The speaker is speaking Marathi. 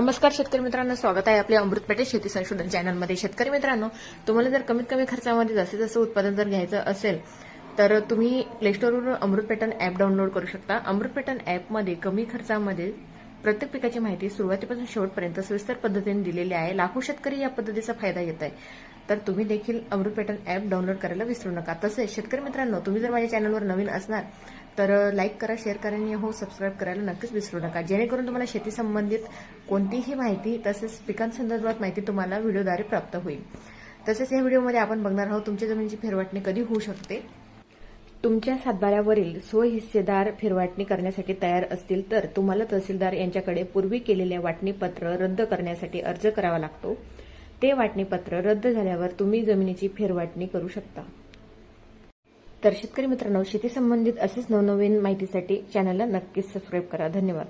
नमस्कार शेतकरी मित्रांनो, स्वागत आहे आपल्या अमृत पेठे शेती संशोधन चॅनलमध्ये। शेतकरी मित्रांनो, तुम्हाला जर कमीत कमी खर्चामध्ये जास्तीत जास्त उत्पादन जर घ्यायचं असेल तर तुम्ही प्ले स्टोरवरून अमृत पॅटर्न ॲप डाउनलोड करू शकता। अमृत पॅटर्न ॲपमध्ये कमी खर्चामध्ये प्रत्येक पिकाची माहिती सुरुवातीपासून शेवटपर्यंत सविस्तर पद्धतीने दिलेली आहे। लाखो शेतकरी या पद्धतीचा फायदा घेत आहे, तर तुम्ही देखील अमृत पॅटर्न ॲप डाउनलोड करायला विसरू नका। तसेच शेतकरी मित्रांनो, तुम्ही जर माझ्या चॅनलवर नवीन असणार तर लाईक करा, शेअर करा आणि हो सबस्क्राईब करायला नक्कीच विसरू नका, जेणेकरून तुम्हाला शेती संबंधित कोणतीही माहिती तसेच पिकांसंदर्भात माहिती तुम्हाला व्हिडिओद्वारे प्राप्त होईल। तसेच या व्हिडिओमध्ये आपण बघणार आहोत तुमच्या जमिनीची फेरवाटणी कधी होऊ शकते। तुमच्या सातबाऱ्यावरील स्वहिस्सेदार फेरवाटणी करण्यासाठी तयार असतील तर तुम्हाला तहसीलदार यांच्याकडे पूर्वी केलेल्या वाटणीपत्र रद्द करण्यासाठी अर्ज करावा लागतो। ते वाटणीपत्र रद्द झाल्यावर तुम्ही जमिनीची फेरवाटणी करू शकता। तर शेतकरी मित्रांनो, शेती संबंधित असेच नवनवीन माहितीसाठी चॅनलला नक्कीच सबस्क्राईब करा। धन्यवाद।